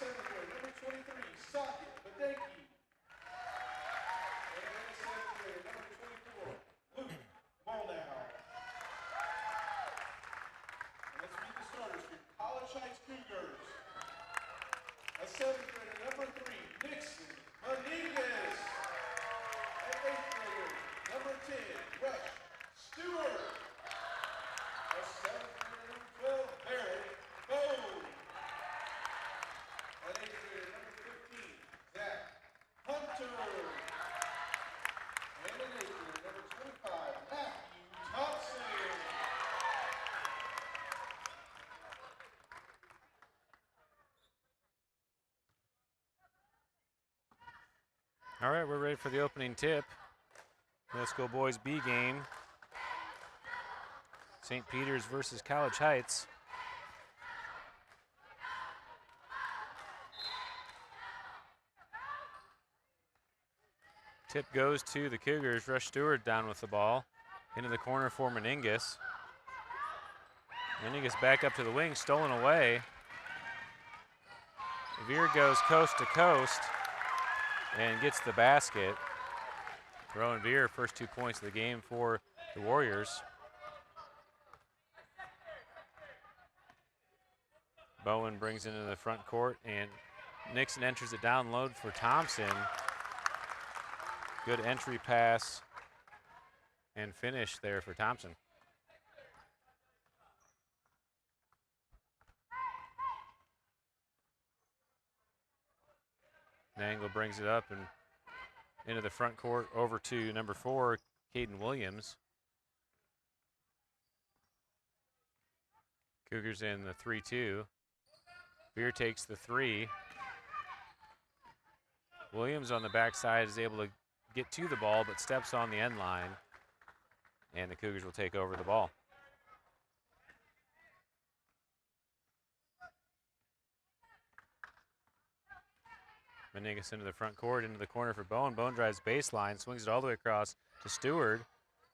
7th grade, number 23, Socket Badenki. And 7th grade, number 24, Luke Molnau. Let's meet the starters for College Heights Cougars. A 7th grader, number 3, Nixon Dominguez. An 8th grader, number 10, Rush Stewart. A 7th grader, number 12, Barrett Bode. An 8th grader, number 15, Zach Hunter. And an 8th grader, number 25, Matthew Thompson. All right, we're ready for the opening tip. Middle School Boys B game. St. Peter's versus College Heights. Tip goes to the Cougars. Rush Stewart down with the ball. Into the corner for Meningus. Meningus back up to the wing, stolen away. Veer goes coast to coast and gets the basket. Rowan Veer, first 2 points of the game for the Warriors. Bowen brings it into the front court, and Nixon enters it down low for Thompson. Good entry pass and finish there for Thompson. Nangle brings it up and into the front court over to number 4, Caden Williams. Cougars in the 3-2. Veer takes the 3. Williams on the backside is able to get to the ball but steps on the end line, and the Cougars will take over the ball. Meningus into the front court, into the corner for Bowen. Bowen drives baseline, swings it all the way across to Stewart.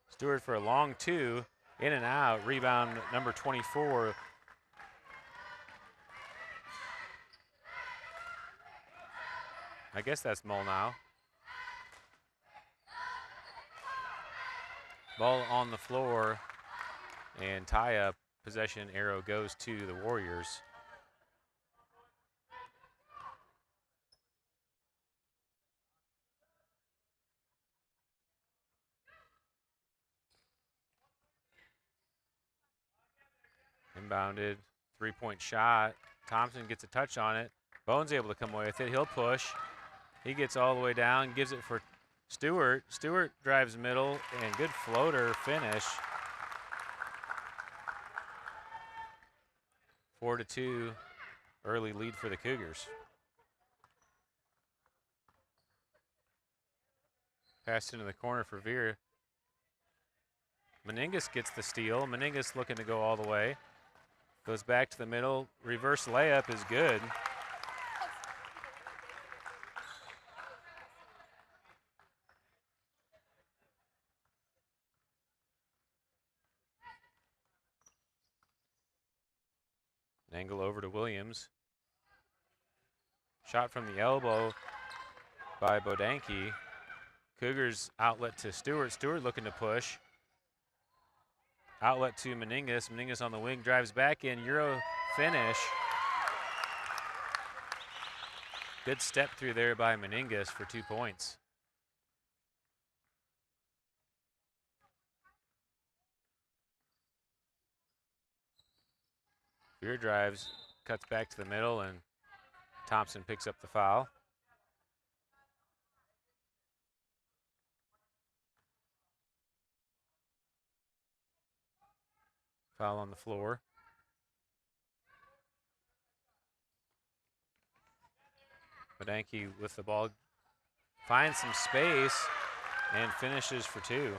Stewart for a long 2, in and out. Rebound number 24. I guess that's Molnau. Ball on the floor, and tie-up. Possession arrow goes to the Warriors. Inbounded, 3-point shot. Thompson gets a touch on it. Bowen's able to come away with it. He'll push. He gets all the way down, gives it for Stewart. Stewart drives middle, and good floater finish. 4-2, early lead for the Cougars. Passed into the corner for Veer. Meningus gets the steal. Meningus looking to go all the way. Goes back to the middle. Reverse layup is good. Angle over to Williams. Shot from the elbow by Bodanke. Cougars outlet to Stewart. Stewart looking to push. Outlet to Meningus. Meningus on the wing, drives back in. Euro finish. Good step through there by Meningus for 2 points. Veer drives, cuts back to the middle, and Thompson picks up the foul. Foul on the floor. Bodanke with the ball, finds some space and finishes for 2.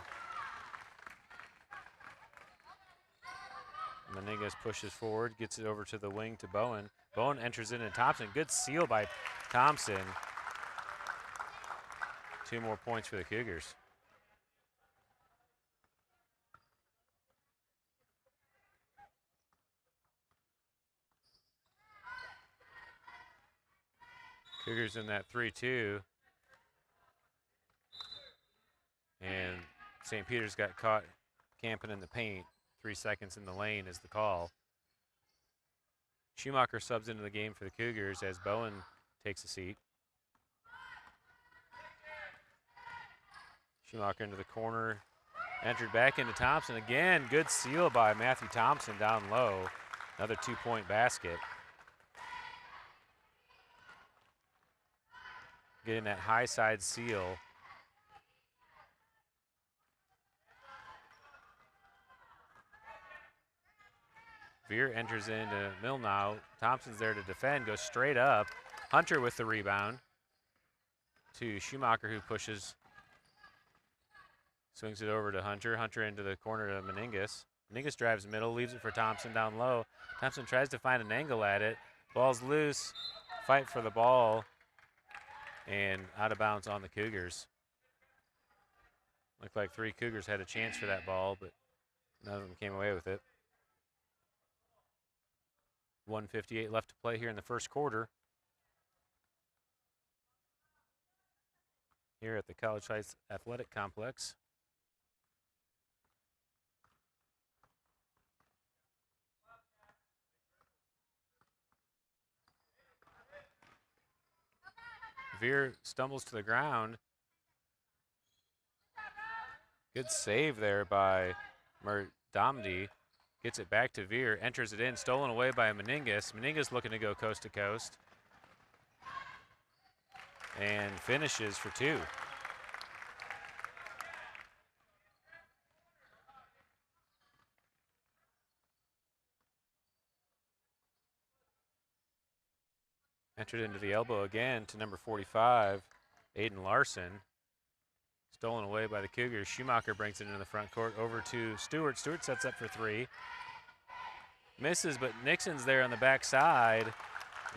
Meningus pushes forward, gets it over to the wing to Bowen. Bowen enters in, and Thompson, good seal by Thompson. 2 more points for the Cougars. Cougars in that 3-2. And St. Peter's got caught camping in the paint. 3 seconds in the lane is the call. Schumacher subs into the game for the Cougars as Bowen takes a seat. Schumacher into the corner. Entered back into Thompson again. Good seal by Matthew Thompson down low. Another 2-point basket. Getting that high side seal. Veer enters into middle now. Thompson's there to defend, goes straight up. Hunter with the rebound to Schumacher, who pushes. Swings it over to Hunter. Hunter into the corner to Meningus. Meningus drives middle, leaves it for Thompson down low. Thompson tries to find an angle at it. Ball's loose. Fight for the ball. And out of bounds on the Cougars. Looked like 3 Cougars had a chance for that ball, but none of them came away with it. 1:58 left to play here in the first quarter. Here at the College Heights Athletic Complex. Veer stumbles to the ground. Good save there by Murdamdi. Gets it back to Veer, enters it in, stolen away by Meningus. Meningus looking to go coast to coast. And finishes for 2. Entered into the elbow again to number 45, Aiden Larson. Stolen away by the Cougars. Schumacher brings it into the front court over to Stewart. Stewart sets up for 3. Misses, but Nixon's there on the backside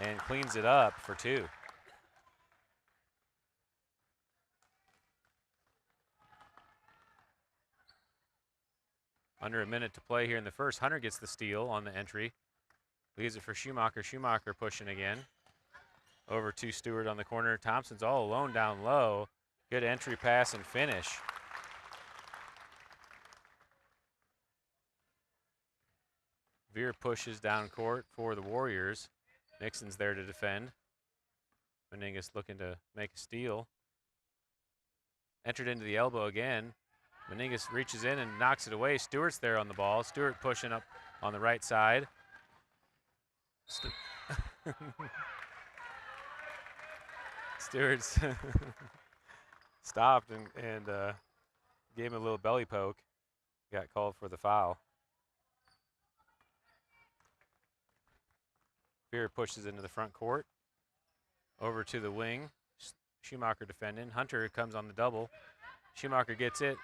and cleans it up for 2. Under a minute to play here in the first. Hunter gets the steal on the entry. Leaves it for Schumacher. Schumacher pushing again. Over to Stewart on the corner. Thompson's all alone down low. Good entry pass and finish. Veer pushes down court for the Warriors. Nixon's there to defend. Meningus looking to make a steal. Entered into the elbow again. Meningus reaches in and knocks it away. Stewart's there on the ball. Stewart pushing up on the right side. Stewart's stopped and gave him a little belly poke. Got called for the foul. Veer pushes into the front court. Over to the wing. Schumacher defending. Hunter comes on the double. Schumacher gets it.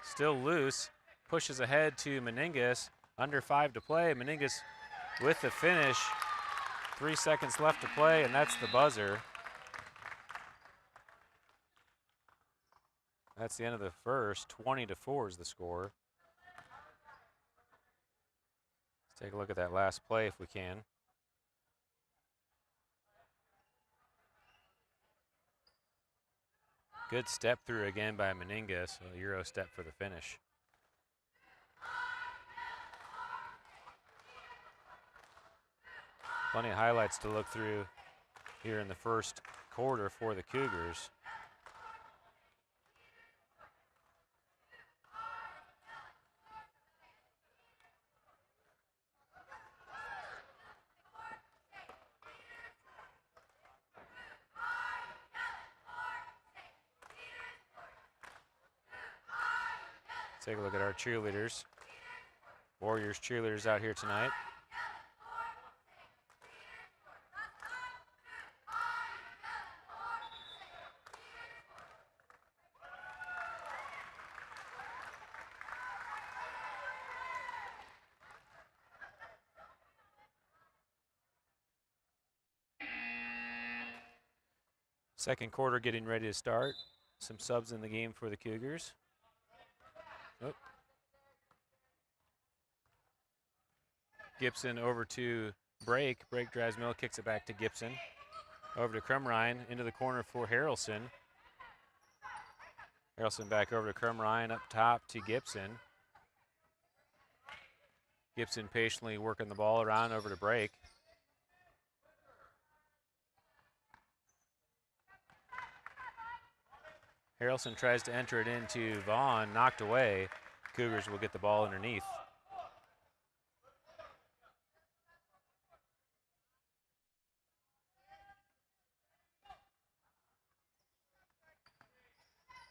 Still loose. Pushes ahead to Meningus. Under 5 to play. Meningus with the finish. 3 seconds left to play, and that's the buzzer. That's the end of the first. 20-4 is the score. Let's take a look at that last play if we can. Good step through again by Meningus. A Euro step for the finish. Plenty of highlights to look through here in the first quarter for the Cougars. Take a look at our cheerleaders. Warriors cheerleaders out here tonight. Second quarter getting ready to start. Some subs in the game for the Cougars. Oh. Gibson over to Brake. Brake drives middle, kicks it back to Gibson. Over to Crumrine, into the corner for Harrelson. Harrelson back over to Crumrine, up top to Gibson. Gibson patiently working the ball around over to Brake. Harrelson tries to enter it into Vaughn, knocked away. Cougars will get the ball underneath.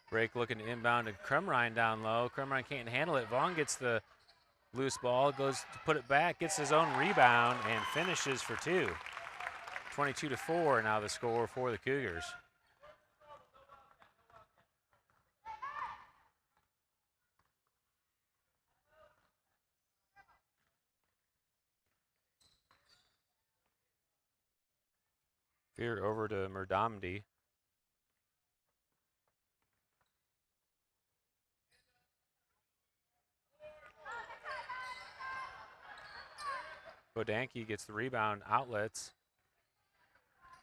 Brake looking to inbound to Crumrine down low. Crumrine can't handle it. Vaughn gets the loose ball, goes to put it back, gets his own rebound, and finishes for two. 22-4 now the score for the Cougars. Veer over to Murdamdi. Bodanke gets the rebound, outlets.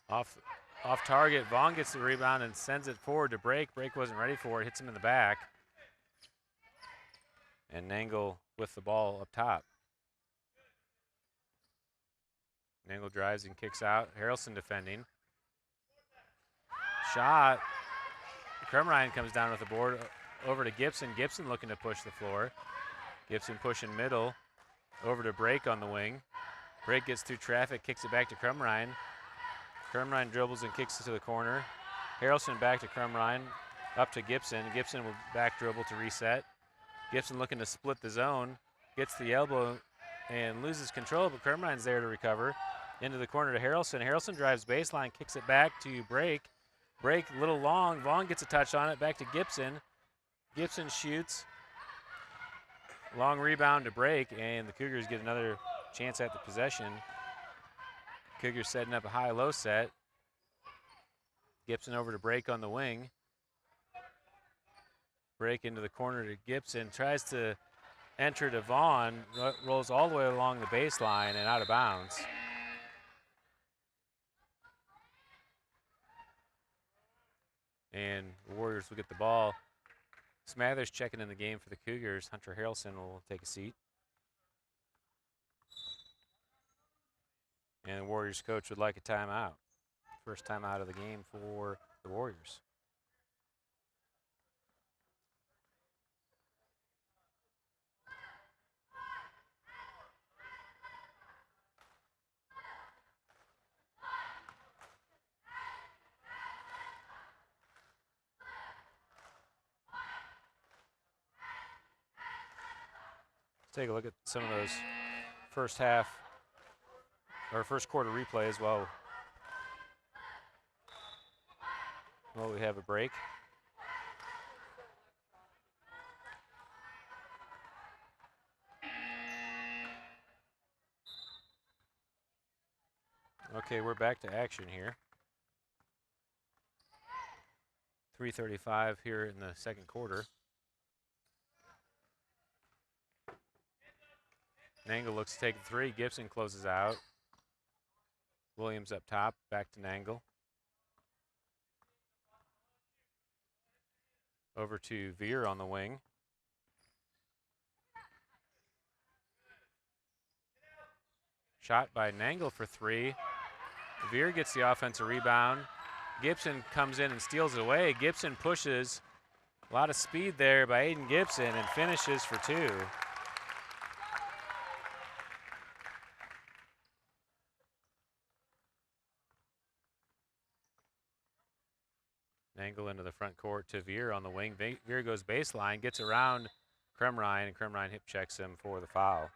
Off target, Vaughn gets the rebound and sends it forward to Brake. Brake wasn't ready for it, hits him in the back. And Nangle with the ball up top. Nangle drives and kicks out. Harrelson defending. Shot. Crumrine comes down with the board over to Gibson. Gibson looking to push the floor. Gibson pushing middle. Over to Brake on the wing. Brake gets through traffic, kicks it back to Crumrine. Crumrine dribbles and kicks it to the corner. Harrelson back to Crumrine. Up to Gibson. Gibson will back dribble to reset. Gibson looking to split the zone. Gets the elbow and loses control, but Crumrine's there to recover. Into the corner to Harrelson. Harrelson drives baseline, kicks it back to Brake. Brake a little long. Vaughn gets a touch on it. Back to Gibson. Gibson shoots. Long rebound to Brake, and the Cougars get another chance at the possession. Cougars setting up a high-low set. Gibson over to Brake on the wing. Brake into the corner to Gibson. Tries to enter to Vaughn. Rolls all the way along the baseline and out of bounds. And the Warriors will get the ball. Smathers checking in the game for the Cougars. Hunter Harrelson will take a seat. And the Warriors coach would like a timeout. First timeout of the game for the Warriors. Take a look at some of those first quarter replays while we have a break. Okay, we're back to action here. 3:35 here in the second quarter. Nangle looks to take the three. Gibson closes out. Williams up top, back to Nangle. Over to Veer on the wing. Shot by Nangle for three. Veer gets the offensive rebound. Gibson comes in and steals it away. Gibson pushes. A lot of speed there by Aiden Gibson and finishes for two. Nangle into the front court to Veer on the wing. Veer goes baseline, gets around Crumrine, and Crumrine hip checks him for the foul.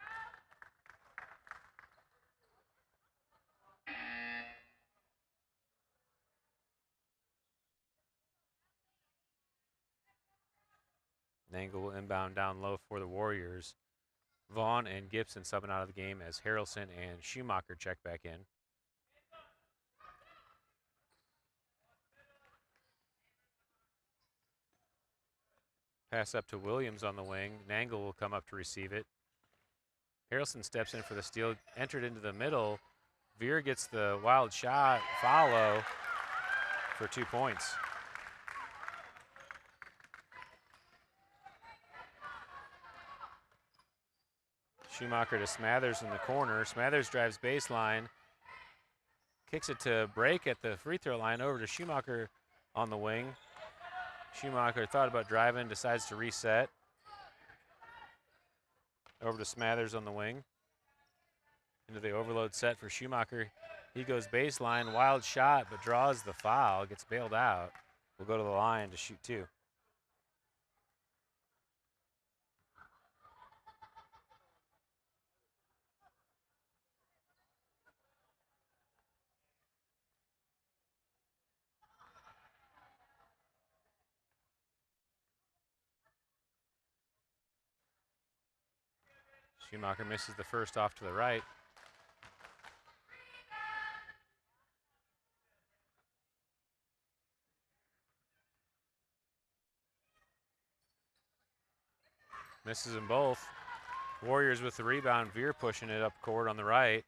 Nangle will inbound down low for the Warriors. Vaughn and Gibson subbing out of the game as Harrelson and Schumacher check back in. Pass up to Williams on the wing. Nangle will come up to receive it. Harrelson steps in for the steal, entered into the middle. Veer gets the wild shot follow for 2 points. Schumacher to Smathers in the corner. Smathers drives baseline, kicks it to Break at the free throw line, over to Schumacher on the wing. Schumacher thought about driving, decides to reset. Over to Smathers on the wing. Into the overload set for Schumacher. He goes baseline, wild shot, but draws the foul, gets bailed out. Will go to the line to shoot 2. Schumacher misses the first off to the right. Misses them both. Warriors with the rebound. Veer pushing it up court on the right.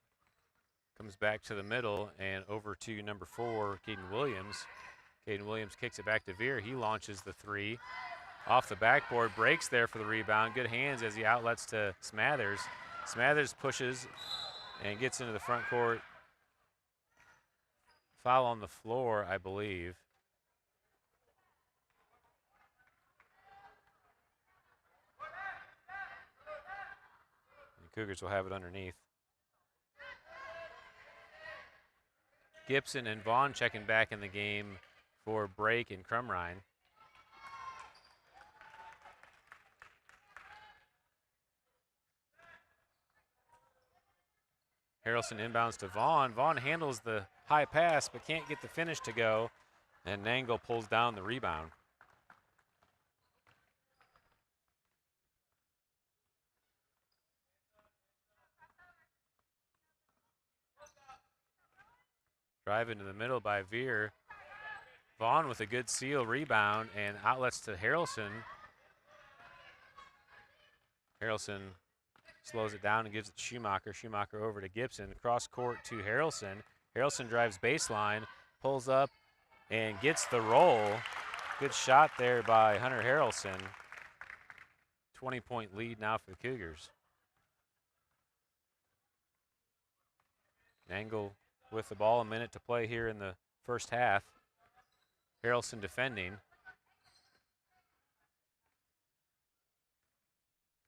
Comes back to the middle and over to number 4, Caden Williams. Caden Williams kicks it back to Veer. He launches the 3. Off the backboard, breaks there for the rebound. Good hands as he outlets to Smathers. Smathers pushes and gets into the front court. Foul on the floor, I believe. The Cougars will have it underneath. Gibson and Vaughn checking back in the game for Break and Crumrine. Harrelson inbounds to Vaughn. Vaughn handles the high pass but can't get the finish to go, and Nangle pulls down the rebound. Drive into the middle by Veer. Vaughn with a good seal rebound and outlets to Harrelson. Harrelson slows it down and gives it to Schumacher. Schumacher over to Gibson. Cross court to Harrelson. Harrelson drives baseline, pulls up, and gets the roll. Good shot there by Hunter Harrelson. 20-point lead now for the Cougars. Nangle with the ball, a minute to play here in the first half. Harrelson defending.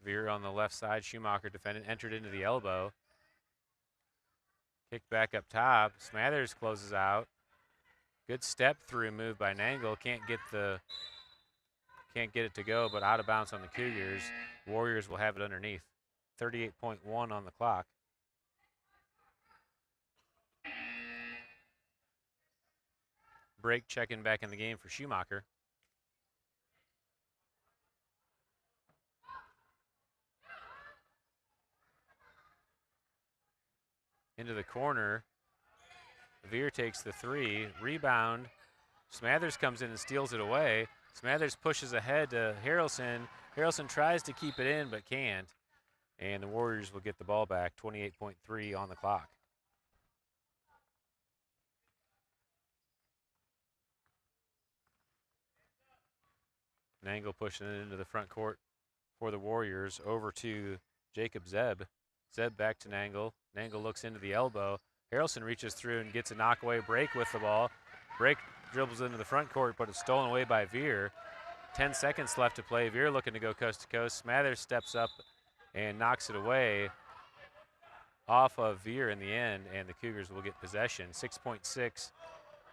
Veer on the left side, Schumacher defending, entered into the elbow. Kick back up top, Smathers closes out. Good step through move by Nangle, can't get it to go, but out of bounds on the Cougars. Warriors will have it underneath. 38.1 on the clock. Break checking back in the game for Schumacher. Into the corner. Veer takes the 3. Rebound. Smathers comes in and steals it away. Smathers pushes ahead to Harrelson. Harrelson tries to keep it in but can't. And the Warriors will get the ball back. 28.3 on the clock. Nangle pushing it into the front court for the Warriors. Over to Jacob Zeb. Zeb back to Nangle. Nangle looks into the elbow. Harrelson reaches through and gets a knockaway break with the ball. Break dribbles into the front court, but it's stolen away by Veer. 10 seconds left to play. Veer looking to go coast to coast. Smathers steps up and knocks it away off of Veer in the end, and the Cougars will get possession. 6.6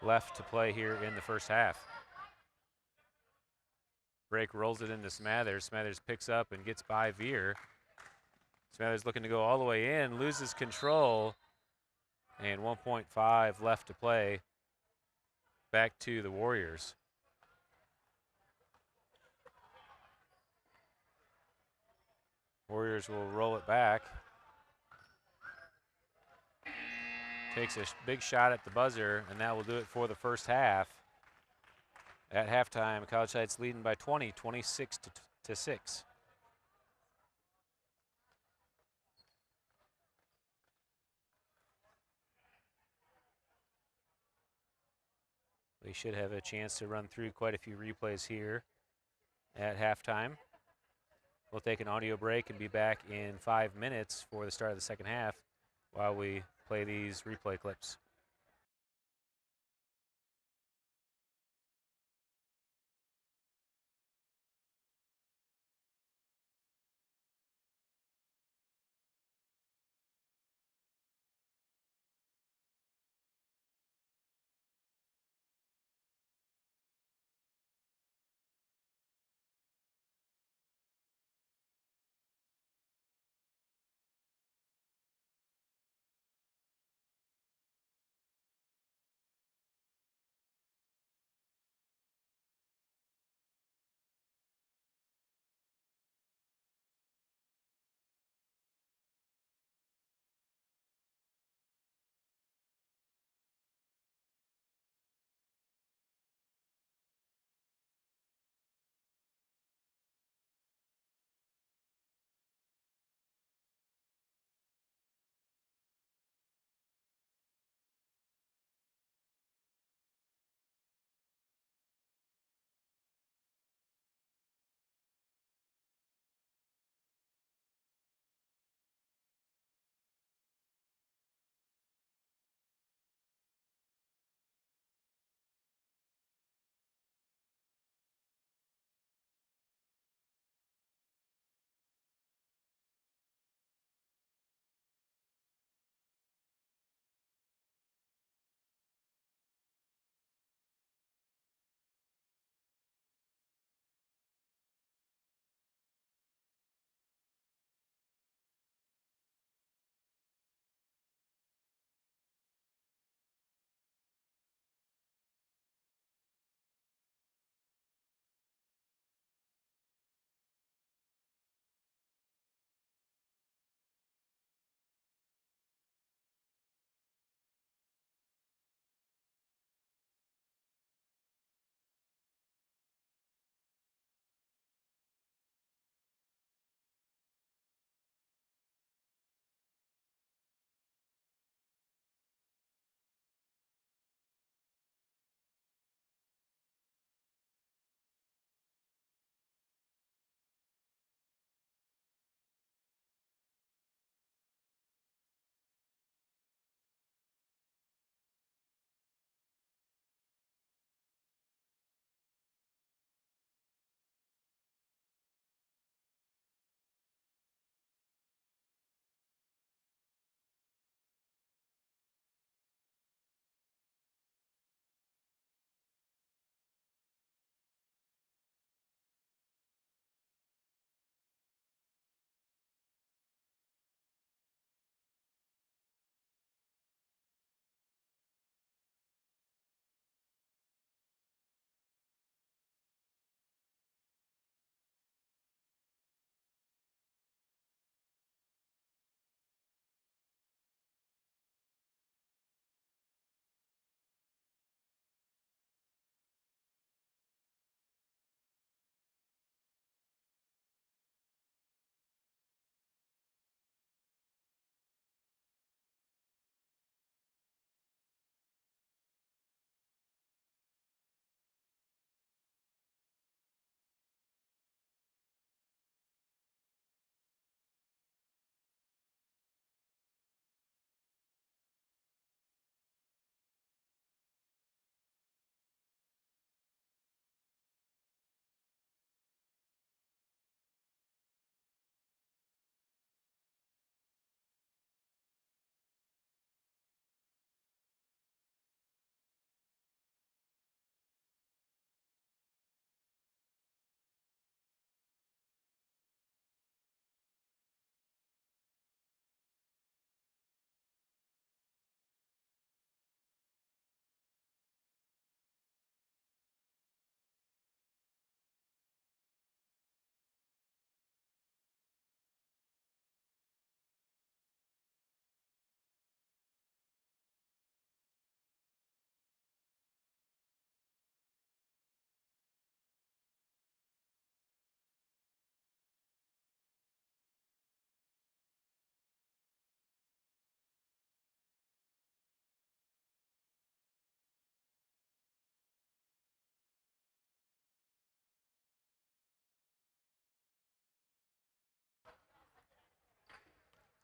left to play here in the first half. Break rolls it into Smathers. Smathers picks up and gets by Veer. Smathers looking to go all the way in, loses control, and 1.5 left to play. Back to the Warriors. Warriors will roll it back. Takes a big shot at the buzzer, and that will do it for the first half. At halftime, College Heights leading by 20, 26 to 6. We should have a chance to run through quite a few replays here at halftime. We'll take an audio break and be back in 5 minutes for the start of the second half while we play these replay clips.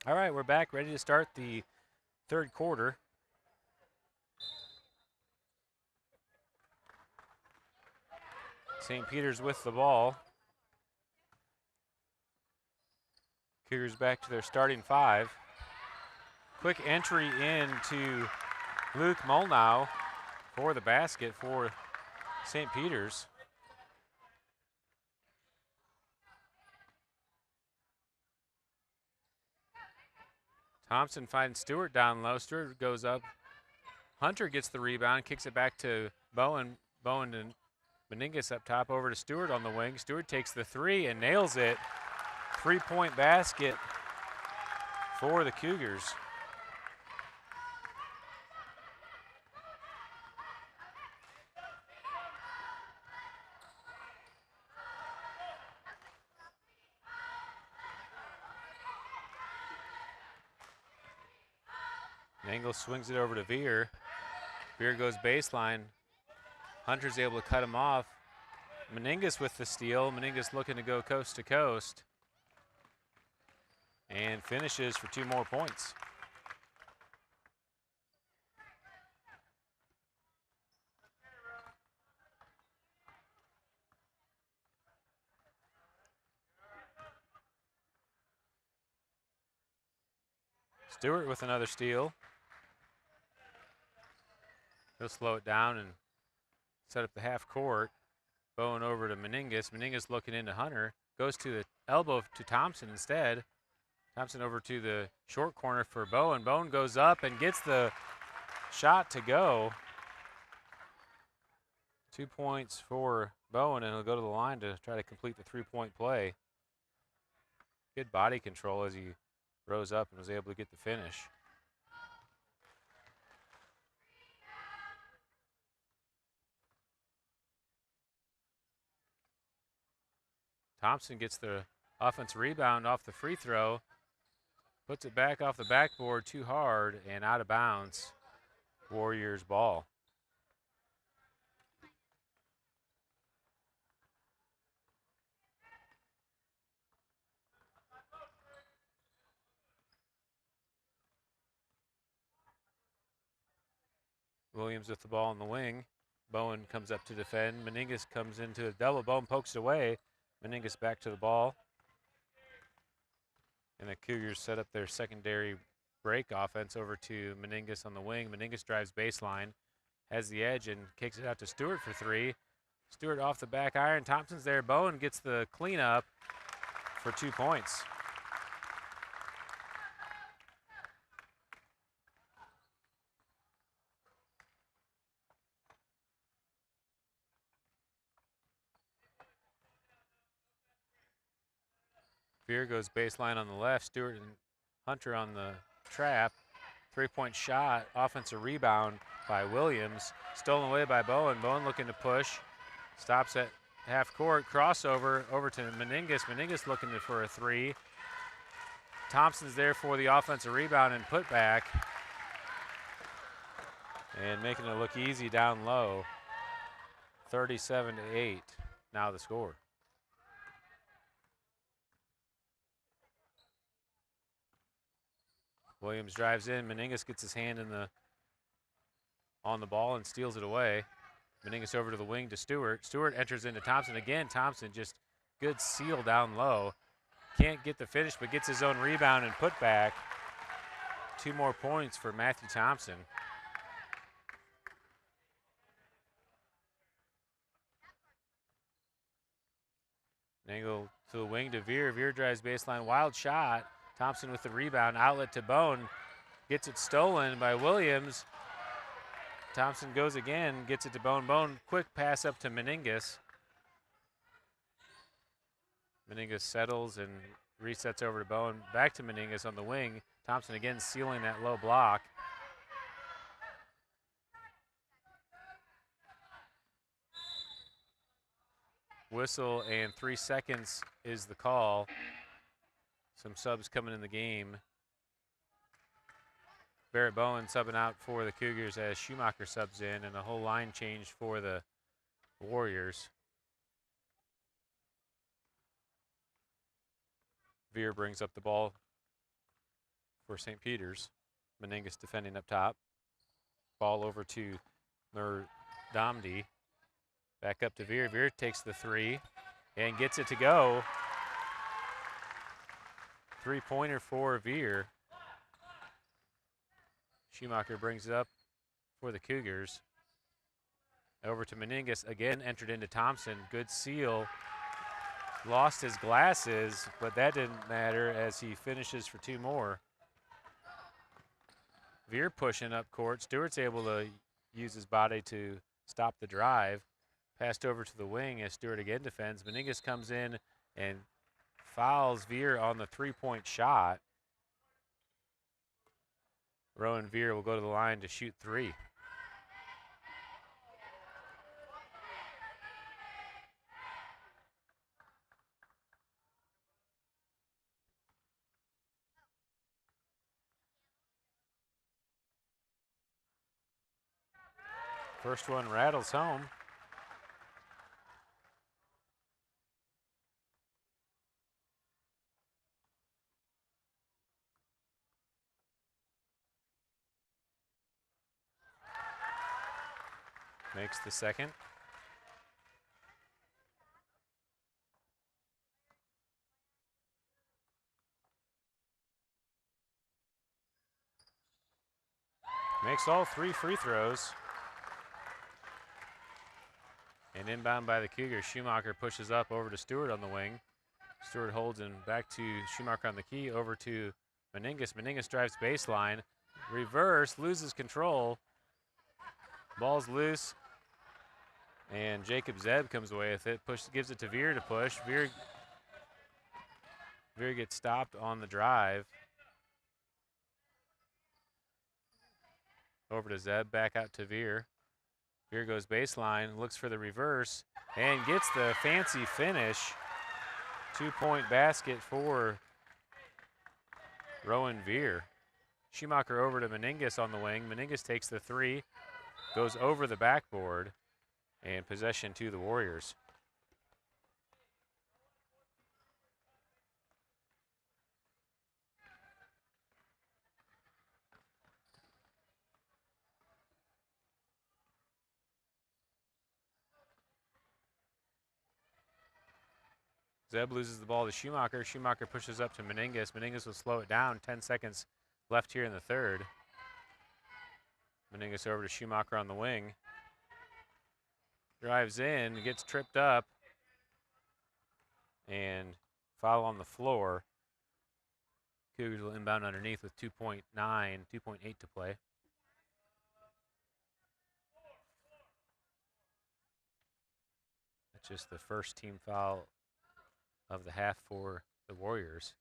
All right, we're back, ready to start the third quarter. St. Peter's with the ball. Cougars back to their starting five. Quick entry into Luke Molnau for the basket for St. Peter's. Thompson finds Stewart down low. Stewart goes up. Hunter gets the rebound, kicks it back to Bowen. Bowen and Meningus up top, over to Stewart on the wing. Stewart takes the three and nails it. 3-point basket for the Cougars. Nangle swings it over to Veer. Veer goes baseline. Hunter's able to cut him off. Meningus with the steal. Meningus looking to go coast to coast. And finishes for 2 more points. Stewart with another steal. He'll slow it down and set up the half court. Bowen over to Meningus. Meningus looking into Hunter. Goes to the elbow to Thompson instead. Thompson over to the short corner for Bowen. Bowen goes up and gets the shot to go. 2 points for Bowen, and he'll go to the line to try to complete the 3-point play. Good body control as he rose up and was able to get the finish. Thompson gets the offensive rebound off the free throw, puts it back off the backboard too hard and out of bounds. Warriors ball. Williams with the ball on the wing. Bowen comes up to defend. Meningus comes into a double. Bowen pokes it away. Meningus back to the ball. And the Cougars set up their secondary break offense over to Meningus on the wing. Meningus drives baseline, has the edge, and kicks it out to Stewart for 3. Stewart off the back iron. Thompson's there. Bowen gets the cleanup for 2 points. Veer goes baseline on the left. Stewart and Hunter on the trap. 3-point shot. Offensive rebound by Williams. Stolen away by Bowen. Bowen looking to push. Stops at half court. Crossover over to Meningus. Meningus looking for a 3. Thompson's there for the offensive rebound and put back. And making it look easy down low. 37-8. Now the score. Williams drives in. Meningus gets his hand on the ball and steals it away. Meningus over to the wing to Stewart. Stewart enters into Thompson again. Thompson just good seal down low. Can't get the finish, but gets his own rebound and put back. 2 more points for Matthew Thompson. Nangle to the wing to Veer. Veer drives baseline. Wild shot. Thompson with the rebound. Outlet to Bone. Gets it stolen by Williams. Thompson goes again. Gets it to Bone. Bone, quick pass up to Meningus. Meningus settles and resets over to Bone. Back to Meningus on the wing. Thompson again sealing that low block. Whistle and 3 seconds is the call. Some subs coming in the game. Barrett Bowen subbing out for the Cougars as Schumacher subs in, and a whole line change for the Warriors. Veer brings up the ball for St. Peter's. Meningus defending up top. Ball over to Damdi. Back up to Veer. Veer takes the three and gets it to go. Three-pointer for Veer. Schumacher brings it up for the Cougars. Over to Meningus, again entered into Thompson. Good seal. Lost his glasses, but that didn't matter as he finishes for two more. Veer pushing up court. Stewart's able to use his body to stop the drive. Passed over to the wing as Stewart again defends. Meningus comes in and fouls Veer on the three-point shot. Rowan Veer will go to the line to shoot three. First one rattles home. Makes the second. Makes all three free throws. And inbound by the Cougars. Schumacher pushes up over to Stewart on the wing. Stewart holds him back to Schumacher on the key. Over to Meningus. Meningus drives baseline. Reverse, loses control. Ball's loose. And Jacob Zeb comes away with it. Gives it to Veer to push. Veer gets stopped on the drive. Over to Zeb, back out to Veer. Veer goes baseline, looks for the reverse, and gets the fancy finish. Two-point basket for Rowan Veer. Schumacher over to Meningus on the wing. Meningus takes the three, goes over the backboard, and possession to the Warriors. Zeb loses the ball to Schumacher. Schumacher pushes up to Meningus. Meningus will slow it down. 10 seconds left here in the third. Meningus over to Schumacher on the wing. Drives in, gets tripped up, and foul on the floor. Cougars will inbound underneath with 2.8 to play. That's just the first team foul of the half for the Warriors.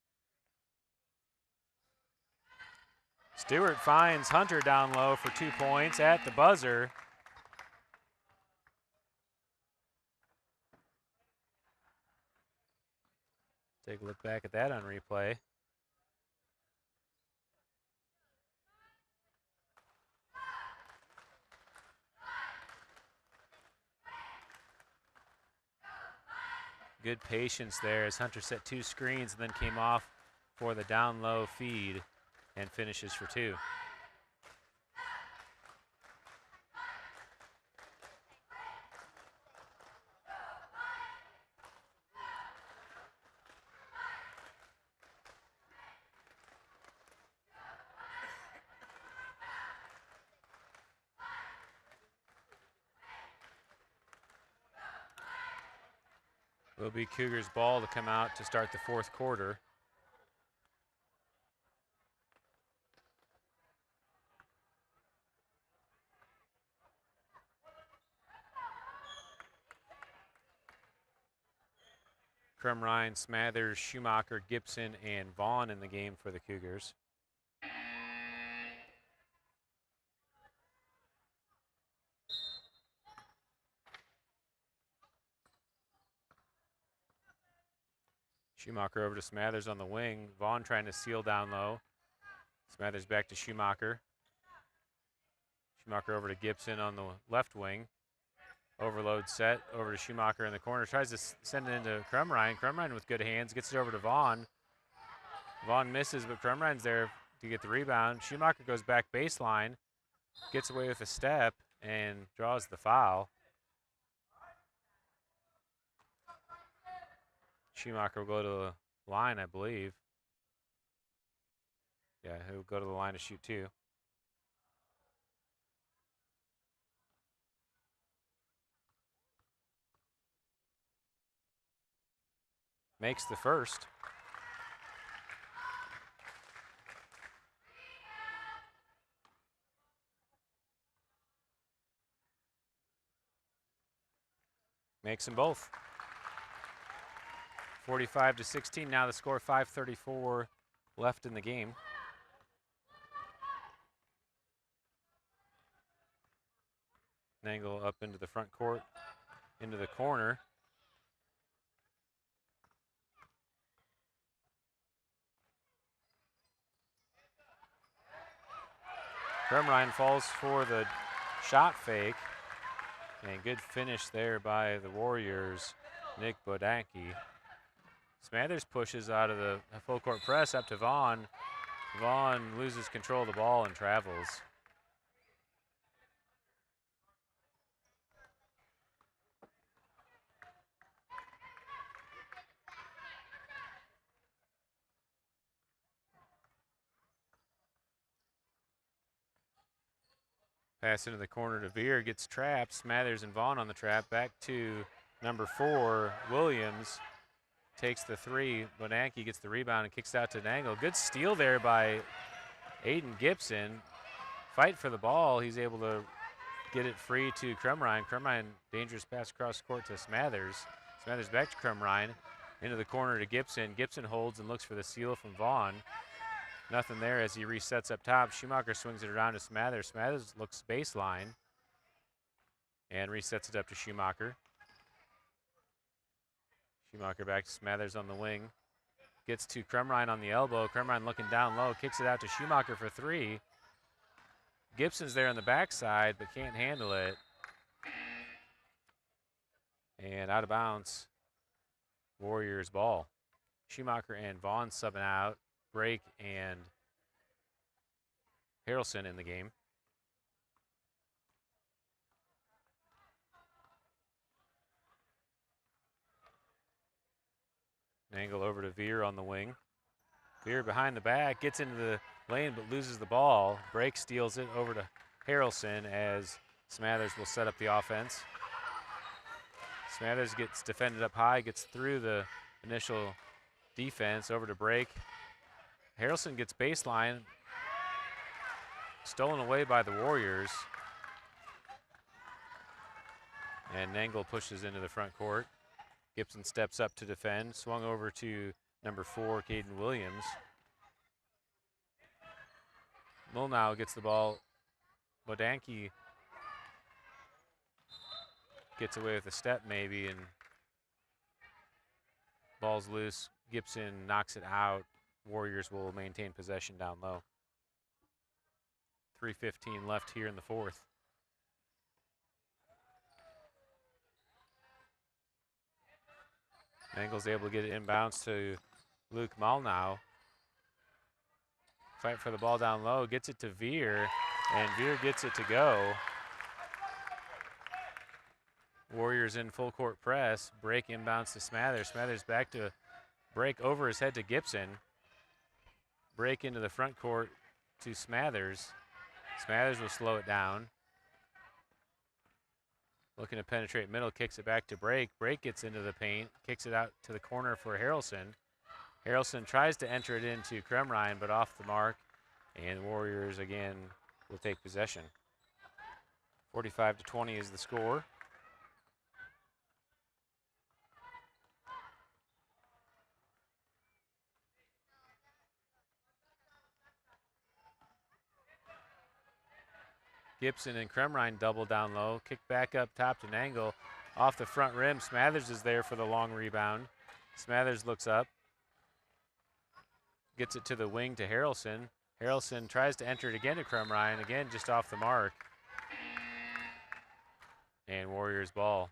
Stewart finds Hunter down low for 2 points at the buzzer. Take a look back at that on replay. Good patience there as Hunter set two screens and then came off for the down low feed and finishes for two. Will be Cougars ball to come out to start the fourth quarter. Crumrine, Smathers, Schumacher, Gibson, and Vaughn in the game for the Cougars. Schumacher over to Smathers on the wing. Vaughn trying to seal down low. Smathers back to Schumacher. Schumacher over to Gibson on the left wing. Overload set over to Schumacher in the corner. Tries to send it into Crumrine. Crumrine with good hands. Gets it over to Vaughn. Vaughn misses, but Crumrine's there to get the rebound. Schumacher goes back baseline, gets away with a step, and draws the foul. Schumacher will go to the line, I believe. Yeah, he'll go to the line to shoot two. Makes the first. Makes them both. 45-16, now the score, 5:34 left in the game. Nangle up into the front court, into the corner. Krumrein falls for the shot fake. And good finish there by the Warriors, Nick Bodanke. Smathers pushes out of the full court press up to Vaughn. Vaughn loses control of the ball and travels. Pass into the corner to Veer, gets trapped. Smathers and Vaughn on the trap. Back to number 4, Williams. Takes the three. Bodanke gets the rebound and kicks out to Nangle. Good steal there by Aiden Gibson. Fight for the ball. He's able to get it free to Krumrein. Krumrein, dangerous pass across court to Smathers. Smathers back to Krumrein. Into the corner to Gibson. Gibson holds and looks for the steal from Vaughn. Nothing there as he resets up top. Schumacher swings it around to Smathers. Smathers looks baseline and resets it up to Schumacher. Schumacher back to Smathers on the wing. Gets to Krumrein on the elbow. Krumrein looking down low. Kicks it out to Schumacher for three. Gibson's there on the backside but can't handle it. And out of bounds. Warriors ball. Schumacher and Vaughn subbing out. Brake and Harrelson in the game. Nangle over to Veer on the wing. Veer behind the back, gets into the lane but loses the ball. Brake steals it over to Harrelson as Smathers will set up the offense. Smathers gets defended up high, gets through the initial defense over to Brake. Harrelson gets baseline, stolen away by the Warriors. And Nangle pushes into the front court. Gibson steps up to defend, swung over to number 4, Caden Williams. Mulnow gets the ball. Bodanke gets away with a step maybe, and ball's loose. Gibson knocks it out. Warriors will maintain possession down low. 3:15 left here in the fourth. Nangle's able to get it inbounds to Luke Mulnow. Fight for the ball down low, gets it to Veer, and Veer gets it to go. Warriors in full court press. Brake inbounds to Smathers. Smathers back to Brake over his head to Gibson. Brake into the front court to Smathers. Smathers will slow it down. Looking to penetrate middle, kicks it back to Brake. Brake gets into the paint, kicks it out to the corner for Harrelson. Harrelson tries to enter it into Krumrein, but off the mark. And Warriors again will take possession. 45-20 is the score. Gibson and Krumrein double down low. Kick back up top to Nangle. Off the front rim, Smathers is there for the long rebound. Smathers looks up. Gets it to the wing to Harrelson. Harrelson tries to enter it again to Krumrein. Again, just off the mark. And Warriors ball.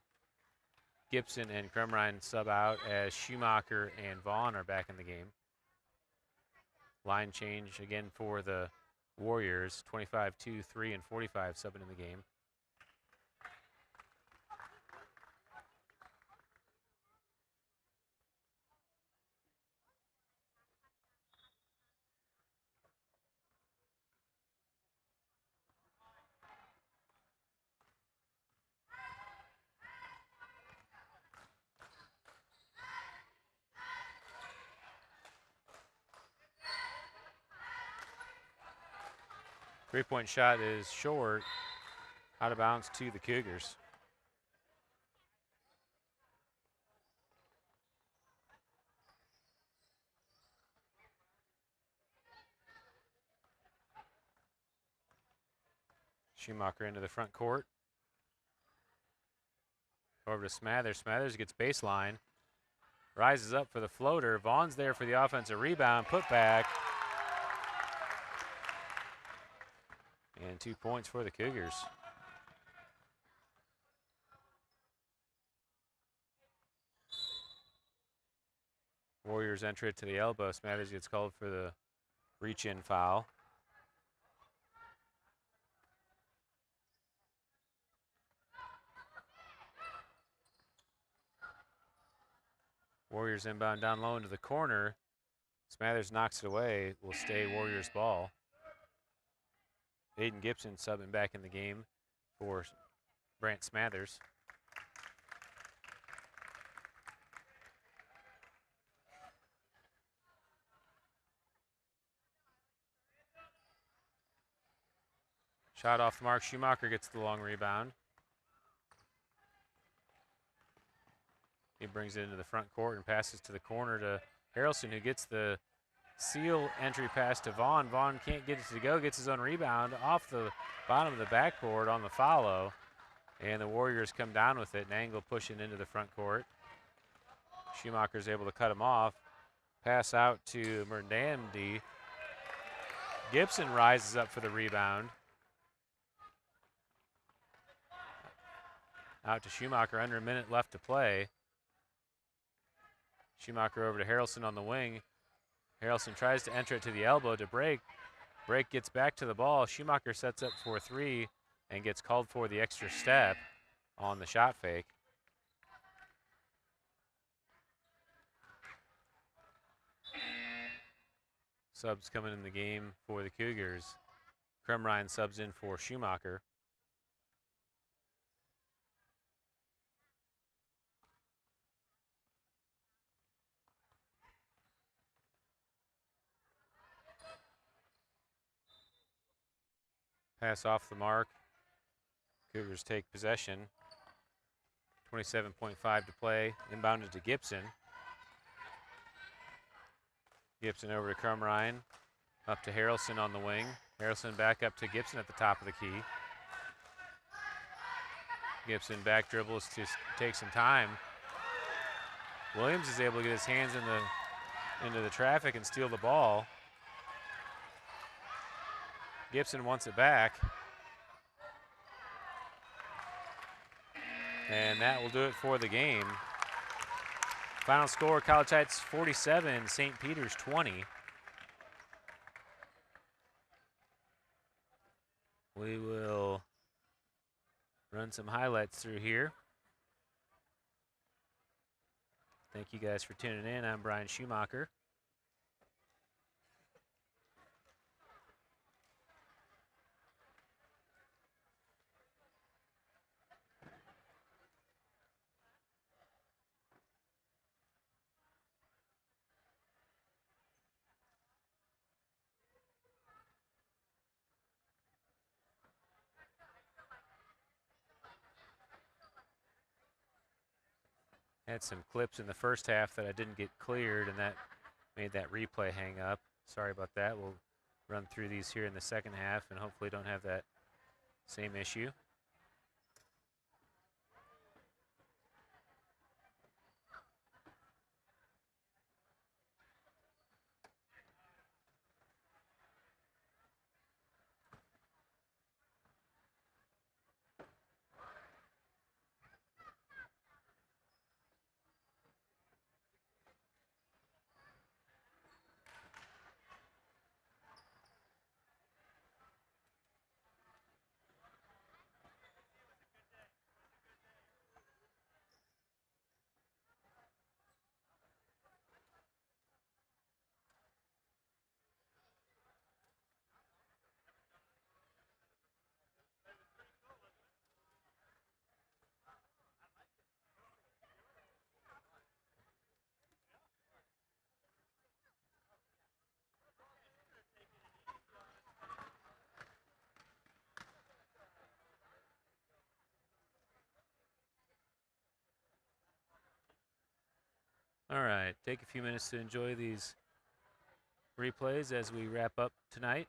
Gibson and Krumrein sub out as Schumacher and Vaughn are back in the game. Line change again for the Warriors. 25, 2, 3, and 45 subbing in the game. Three-point shot is short, out of bounds to the Cougars. Schumacher into the front court. Over to Smathers. Smathers gets baseline. Rises up for the floater. Vaughn's there for the offensive rebound. Put back. And 2 points for the Cougars. Warriors enter it to the elbow. Smathers gets called for the reach-in foul. Warriors inbound down low into the corner. Smathers knocks it away. Will stay Warriors ball. Aiden Gibson subbing back in the game for Brant Smathers. Shot off the mark. Schumacher gets the long rebound. He brings it into the front court and passes to the corner to Harrelson, who gets the seal entry pass to Vaughn. Vaughn can't get it to go, gets his own rebound off the bottom of the backboard on the follow. And the Warriors come down with it. An angle pushing into the front court. Schumacher's able to cut him off. Pass out to Merdamdi. Gibson rises up for the rebound. Out to Schumacher, under a minute left to play. Schumacher over to Harrelson on the wing. Harrelson tries to enter it to the elbow to Break. Break gets back to the ball. Schumacher sets up for three and gets called for the extra step on the shot fake. Subs coming in the game for the Cougars. Krumrine subs in for Schumacher. Pass off the mark. Cougars take possession. 27.5 to play. Inbounded to Gibson. Gibson over to Krumrine. Up to Harrelson on the wing. Harrelson back up to Gibson at the top of the key. Gibson back dribbles to take some time. Williams is able to get his hands into the traffic and steal the ball. Gibson wants it back. And that will do it for the game. Final score, College Heights 47, St. Peter's 20. We will run some highlights through here. Thank you guys for tuning in. I'm Brian Schumacher. Had some clips in the first half that I didn't get cleared, and that made that replay hang up. Sorry about that. We'll run through these here in the second half and hopefully don't have that same issue. All right, take a few minutes to enjoy these replays as we wrap up tonight.